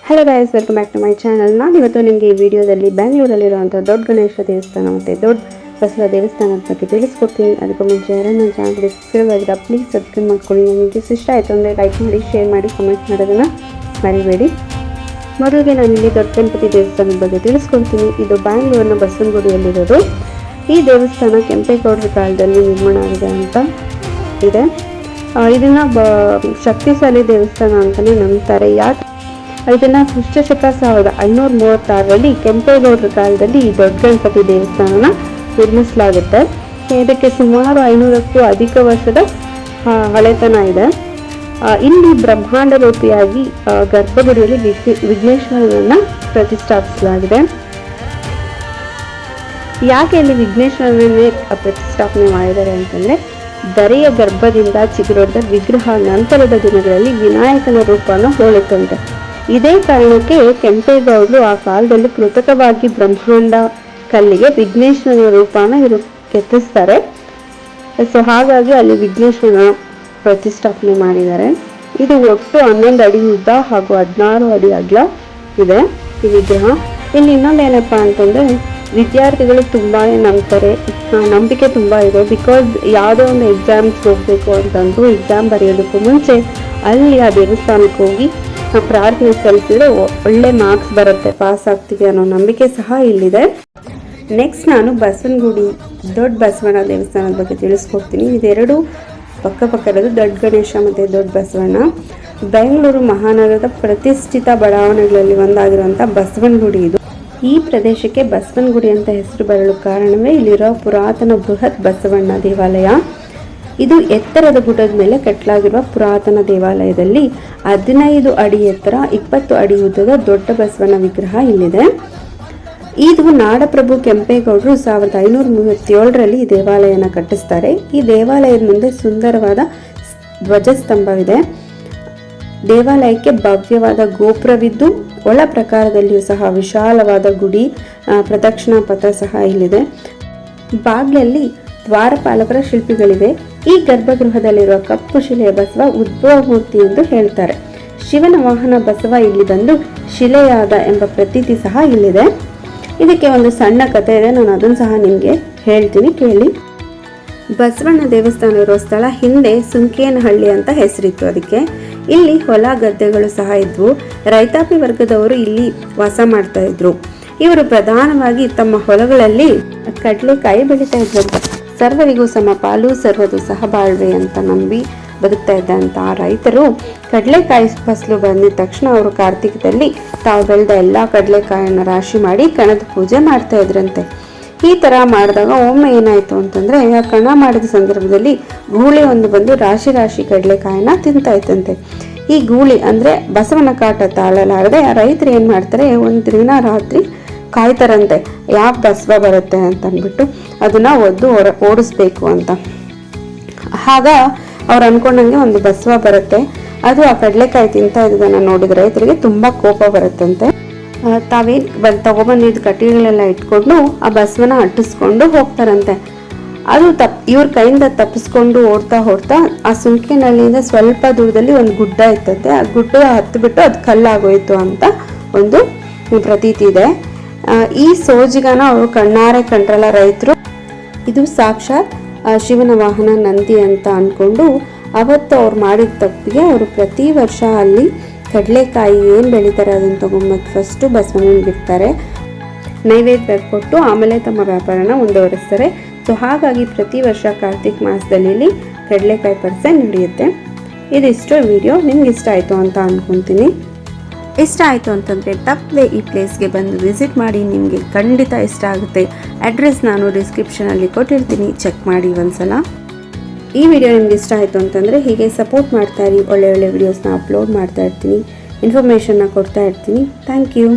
Hello guys, welcome back to my channel. ನಾನು ಇವತ್ತು ನಿಮಗೆ ಈ ವಿಡಿಯೋದಲ್ಲಿ ಬೆಂಗಳೂರಲ್ಲಿರುವಂಥ ದೊಡ್ಡ ಗಣೇಶ ದೇವಸ್ಥಾನ ಮತ್ತು ದೊಡ್ಡ ಬಸವ ದೇವಸ್ಥಾನದ ಬಗ್ಗೆ ತಿಳಿಸ್ಕೊಡ್ತೀನಿ. ಅದಕ್ಕೂ ಮುಂಚೆ ಯಾರು ನನ್ನ ಚಾನಲ್ಗೆ ಸಬ್ಸ್ಕ್ರೈಬ್ ಆಗಿಲ್ಲ, ಪ್ಲೀಸ್ ಸಬ್ಸ್ಕ್ರೈಬ್ ಮಾಡ್ಕೊಳ್ಳಿ. ನಿಮಗೆ ಇಷ್ಟ ಆಯಿತು ಅಂದರೆ ಲೈಕ್ ಮಾಡಿ, ಶೇರ್ ಮಾಡಿ, ಕಮೆಂಟ್ ಮಾಡೋದನ್ನು ಮರಿಬೇಡಿ. ಮೊದಲಿಗೆ ನಾನು ಇಲ್ಲಿ ದೊಡ್ಡ ಗಣಪತಿ ದೇವಸ್ಥಾನದ ಬಗ್ಗೆ ತಿಳಿಸ್ಕೊಡ್ತೀನಿ. ಇದು ಬ್ಯಾಂಗ್ಳೂರಿನ ಬಸವನಗುಡಿಯಲ್ಲಿರೋದು. ಈ ದೇವಸ್ಥಾನ ಕೆಂಪೇಗೌಡರ ಕಾಲದಲ್ಲಿ ನಿರ್ಮಾಣ ಆಗಿದೆ ಅಂತ ಇದೆ. ಇದನ್ನು ಶಕ್ತಿಶಾಲಿ ದೇವಸ್ಥಾನ ಅಂತಲೇ ನಂಬ್ತಾರೆ. ಯಾಕೆ ಇದನ್ನು ಕ್ರಿಸ್ತಶಕ 1536ರಲ್ಲಿ ಕೆಂಪೇಗೌಡರ ಕಾಲದಲ್ಲಿ ಈ ದೊಡ್ಡ ಗಣಪತಿ ದೇವಸ್ಥಾನನ ನಿರ್ಮಿಸಲಾಗುತ್ತೆ. ಇದಕ್ಕೆ ಸುಮಾರು 500ಕ್ಕೂ ಅಧಿಕ ವರ್ಷದ ಹಳೆತನ ಇದೆ. ಇಲ್ಲಿ ಬ್ರಹ್ಮಾಂಡ ರೂಪಿಯಾಗಿ ಗರ್ಭಗುಡಿಯಲ್ಲಿ ವಿಘ್ನೇಶ್ವರನನ್ನ ಪ್ರತಿಷ್ಠಾಪಿಸಲಾಗಿದೆ. ಯಾಕೆ ಇಲ್ಲಿ ವಿಘ್ನೇಶ್ವರನನ್ನೇ ಪ್ರತಿಷ್ಠಾಪನೆ ಮಾಡಿದ್ದಾರೆ ಅಂತಂದರೆ, ಧರೆಯ ಗರ್ಭದಿಂದ ಚಿಗುರೊಡೆದ ವಿಗ್ರಹ ನಂತರದ ದಿನಗಳಲ್ಲಿ ವಿನಾಯಕನ ರೂಪವನ್ನು ಹೋಲುತ್ತಂತೆ. ಇದೇ ಕಾರಣಕ್ಕೆ ಕೆಂಪೇಗೌಡರು ಆ ಕಾಲದಲ್ಲಿ ಕೃತಕವಾಗಿ ಬ್ರಹ್ಮಾಂಡ ಕಲ್ಲಿಗೆ ವಿಘ್ನೇಶ್ವರನ ರೂಪನ ಕೆತ್ತಿಸ್ತಾರೆ. ಸೊ ಹಾಗಾಗಿ ಅಲ್ಲಿ ವಿಘ್ನೇಶ್ವರನ ಪ್ರತಿಷ್ಠಾಪನೆ ಮಾಡಿದ್ದಾರೆ. ಇದು ಒಟ್ಟು 11 ಅಡಿ ಉದ್ದ ಹಾಗೂ 16 ಅಡಿ ಅಗಲ ಇದೆ ಈ ವಿಗ್ರಹ. ಇಲ್ಲಿ ಇನ್ನೊಂದೇನಪ್ಪ ಅಂತಂದರೆ, ವಿದ್ಯಾರ್ಥಿಗಳು ತುಂಬಾ ನಂಬ್ತಾರೆ, ನಂಬಿಕೆ ತುಂಬ ಇದೆ. ಬಿಕಾಸ್ ಯಾವುದೋ ಒಂದು ಎಕ್ಸಾಮ್ಸ್ ಹೋಗಬೇಕು ಅಂತಂದ್ರು ಎಕ್ಸಾಮ್ ಬರೆಯೋದಕ್ಕೂ ಮುಂಚೆ ಅಲ್ಲಿ ಆ ದೇವಸ್ಥಾನಕ್ಕೆ ಹೋಗಿ ಪ್ರಾರ್ಥನೆ ಸಲ್ಲಿಸಿದ್ರೆ ಒಳ್ಳೆ ಮಾರ್ಕ್ಸ್ ಬರುತ್ತೆ, ಪಾಸ್ ಆಗ್ತೀವಿ ಅನ್ನೋ ನಂಬಿಕೆ ಸಹ ಇಲ್ಲಿದೆ. ನೆಕ್ಸ್ಟ್ ನಾನು ಬಸವನಗುಡಿ ದೊಡ್ಡ ಬಸವಣ್ಣ ದೇವಸ್ಥಾನದ ಬಗ್ಗೆ ತಿಳಿಸ್ಕೊಡ್ತೀನಿ. ಇದೆರಡು ಪಕ್ಕ ಇರೋದು, ದೊಡ್ಡ ಗಣೇಶ ಮತ್ತು ದೊಡ್ಡ ಬಸವಣ್ಣ. ಬೆಂಗಳೂರು ಮಹಾನಗರದ ಪ್ರತಿಷ್ಠಿತ ಬಡಾವಣೆಗಳಲ್ಲಿ ಒಂದಾಗಿರುವಂಥ ಬಸವನಗುಡಿ ಇದು. ಈ ಪ್ರದೇಶಕ್ಕೆ ಬಸವನಗುಡಿ ಅಂತ ಹೆಸರು ಬರಲು ಕಾರಣವೇ ಇಲ್ಲಿರೋ ಪುರಾತನ ಬೃಹತ್ ಬಸವಣ್ಣ ದೇವಾಲಯ. ಇದು ಎತ್ತರದ ಗುಡ್ಡದ ಮೇಲೆ ಕಟ್ಟಲಾಗಿರುವ ಪುರಾತನ ದೇವಾಲಯದಲ್ಲಿ 15 ಅಡಿ ಎತ್ತರ, 20 ಅಡಿ ಉದ್ದದ ದೊಡ್ಡ ಬಸವಣ್ಣ ವಿಗ್ರಹ ಇಲ್ಲಿದೆ. ಇದು ನಾಡಪ್ರಭು ಕೆಂಪೇಗೌಡರು 1537ರಲ್ಲಿ ಈ ದೇವಾಲಯನ ಕಟ್ಟಿಸ್ತಾರೆ. ಈ ದೇವಾಲಯದ ಮುಂದೆ ಸುಂದರವಾದ ಧ್ವಜಸ್ತಂಭವಿದೆ. ದೇವಾಲಯಕ್ಕೆ ಭವ್ಯವಾದ ಗೋಪುರವಿದ್ದು ಒಳ ಪ್ರಕಾರದಲ್ಲಿಯೂ ಸಹ ವಿಶಾಲವಾದ ಗುಡಿ, ಪ್ರದಕ್ಷಿಣಾ ಪಥ ಸಹ ಇಲ್ಲಿದೆ. ಬಾಗಿಲಲ್ಲಿ ದ್ವಾರಪಾಲಕರ ಶಿಲ್ಪಿಗಳಿವೆ. ಈ ಗರ್ಭಗೃಹದಲ್ಲಿರುವ ಕಪ್ಪು ಶಿಲೆಯ ಬಸವ ಉದ್ಭವ ಮೂರ್ತಿ ಎಂದು ಹೇಳ್ತಾರೆ. ಶಿವನ ವಾಹನ ಬಸವ ಇಲ್ಲಿ ಬಂದು ಶಿಲೆಯಾದ ಎಂಬ ಪ್ರತೀತಿ ಸಹ ಇಲ್ಲಿದೆ. ಇದಕ್ಕೆ ಒಂದು ಸಣ್ಣ ಕಥೆ ಇದೆ, ನಾನು ಅದನ್ನು ಸಹ ನಿಮಗೆ ಹೇಳ್ತೀನಿ, ಕೇಳಿ. ಬಸವಣ್ಣ ದೇವಸ್ಥಾನ ಇರೋ ಸ್ಥಳ ಹಿಂದೆ ಸುಂಕೇನಹಳ್ಳಿ ಅಂತ ಹೆಸರಿತ್ತು. ಅದಕ್ಕೆ ಇಲ್ಲಿ ಹೊಲ ಗದ್ದೆಗಳು ಸಹ ಇದ್ವು. ರೈತಾಪಿ ವರ್ಗದವರು ಇಲ್ಲಿ ವಾಸ ಮಾಡ್ತಾ ಇದ್ರು. ಇವರು ಪ್ರಧಾನವಾಗಿ ತಮ್ಮ ಹೊಲಗಳಲ್ಲಿ ಕಡಲೆಕಾಯಿ ಬೆಳೀತಾ ಇದ್ರಂತೆ. ಸರ್ವರಿಗೂ ಸಮಪಾಲು, ಸರ್ವದು ಸಹಬಾಳ್ವೆ ಅಂತ ನಂಬಿ ಬದುಕ್ತಾ ಇದ್ದಂಥ ರೈತರು ಕಡಲೆಕಾಯಿ ಫಸಲು ಬಂದಿದ ತಕ್ಷಣ ಅವರು ಕಾರ್ತಿಕದಲ್ಲಿ ತಾವು ಬೆಳೆದ ಎಲ್ಲ ಕಡಲೆಕಾಯನ್ನು ರಾಶಿ ಮಾಡಿ ಕಣದ ಪೂಜೆ ಮಾಡ್ತಾ ಇದ್ರಂತೆ. ಈ ಥರ ಮಾಡಿದಾಗ ಒಮ್ಮೆ ಏನಾಯಿತು ಅಂತಂದರೆ, ಆ ಕಣ ಮಾಡಿದ ಸಂದರ್ಭದಲ್ಲಿ ಗೂಳಿ ಒಂದು ಬಂದು ರಾಶಿ ಕಡಲೆಕಾಯಿನ ತಿಂತಾ ಇತ್ತಂತೆ. ಈ ಗೂಳಿ ಅಂದರೆ ಬಸವನ ಕಾಟ ತಾಳಲಾರದೆ ಆ ರೈತರು ಏನು ಮಾಡ್ತಾರೆ, ಒಂದು ದಿನ ರಾತ್ರಿ ಕಾಯ್ತಾರಂತೆ ಯಾವ ಬಸವ ಬರುತ್ತೆ ಅಂತ ಅಂದ್ಬಿಟ್ಟು ಅದನ್ನು ಓಡಿಸ್ಬೇಕು ಅಂತ. ಆಗ ಅವ್ರು ಅನ್ಕೊಂಡಂಗೆ ಒಂದು ಬಸವ ಬರುತ್ತೆ. ಅದು ಆ ಕಡಲೆಕಾಯಿ ತಿಂತಾ ಇದ್ದದನ್ನು ನೋಡಿದ ರೈತರಿಗೆ ತುಂಬ ಕೋಪ ಬರುತ್ತಂತೆ. ತಾವೇನು ತಗೊಬಂದಿದ್ದು ಕಟ್ಟಿಗೆಗಳೆಲ್ಲ ಇಟ್ಕೊಂಡು ಆ ಬಸವನ ಅಟ್ಟಿಸ್ಕೊಂಡು ಹೋಗ್ತಾರಂತೆ. ಅದು ಇವ್ರ ಕೈಯಿಂದ ತಪ್ಪಿಸ್ಕೊಂಡು ಓಡ್ತಾ ಆ ಸುಂಕಿನಲ್ಲಿಂದ ಸ್ವಲ್ಪ ದೂರದಲ್ಲಿ ಒಂದು ಗುಡ್ಡ ಇರ್ತದೆ. ಆ ಗುಡ್ಡ ಹತ್ತಿಬಿಟ್ಟು ಅದು ಕಲ್ಲಾಗೋಯ್ತು ಅಂತ ಒಂದು ಪ್ರತೀತಿ ಇದೆ. ಈ ಸೋಜಿಗನ ಅವರು ಕಣ್ಣಾರೆ ಕಂಡ್ರಲ್ಲ ರೈತರು. ಇದು ಸಾಕ್ಷಾತ್ ಶಿವನ ವಾಹನ ನಂದಿ ಅಂತ ಅಂದ್ಕೊಂಡು ಅವತ್ತು ಅವ್ರು ಮಾಡಿದ ತಪ್ಪಿಗೆ ಅವರು ಪ್ರತಿ ವರ್ಷ ಅಲ್ಲಿ ಕಡಲೆಕಾಯಿ ಏನು ಬೆಳೀತಾರೆ ಅದನ್ನು ತಗೊಂಬತ್ತು ಫಸ್ಟು ಬಸವನಿಗಿರ್ತಾರೆ, ನೈವೇದ್ಯ ಕೊಟ್ಟು ಆಮೇಲೆ ತಮ್ಮ ವ್ಯಾಪಾರನ ಮುಂದುವರಿಸ್ತಾರೆ. ಸೊ ಹಾಗಾಗಿ ಪ್ರತಿ ವರ್ಷ ಕಾರ್ತಿಕ್ ಮಾಸದಲ್ಲಿ ಇಲ್ಲಿ ಕಡಲೆಕಾಯಿ ಪರಿಸೆ ನಡೆಯುತ್ತೆ. ಇದಿಷ್ಟು ವಿಡಿಯೋ. ನಿಮ್ಗೆ ಇಷ್ಟ ಆಯಿತು ಅಂತ ಅಂದ್ಕೊತೀನಿ. ಇಷ್ಟ ಆಯಿತು ಅಂತಂದರೆ ತಪ್ಪದೆ ಈ ಪ್ಲೇಸ್ಗೆ ಬಂದು ವಿಸಿಟ್ ಮಾಡಿ, ನಿಮಗೆ ಖಂಡಿತ ಇಷ್ಟ ಆಗುತ್ತೆ. ಅಡ್ರೆಸ್ ನಾನು ಡಿಸ್ಕ್ರಿಪ್ಷನಲ್ಲಿ ಕೊಟ್ಟಿರ್ತೀನಿ, ಚೆಕ್ ಮಾಡಿ ಒಂದ್ಸಲ. ಈ ವಿಡಿಯೋ ನಿಮ್ಗೆ ಇಷ್ಟ ಆಯಿತು ಅಂತಂದರೆ ಹೀಗೆ ಸಪೋರ್ಟ್ ಮಾಡ್ತಾ ಇರಿ. ಒಳ್ಳೆ ವಿಡಿಯೋಸ್ನ ಅಪ್ಲೋಡ್ ಮಾಡ್ತಾ ಇರ್ತೀನಿ, ಇನ್ಫಾರ್ಮೇಷನ್ನ ಕೊಡ್ತಾ ಇರ್ತೀನಿ. Thank you.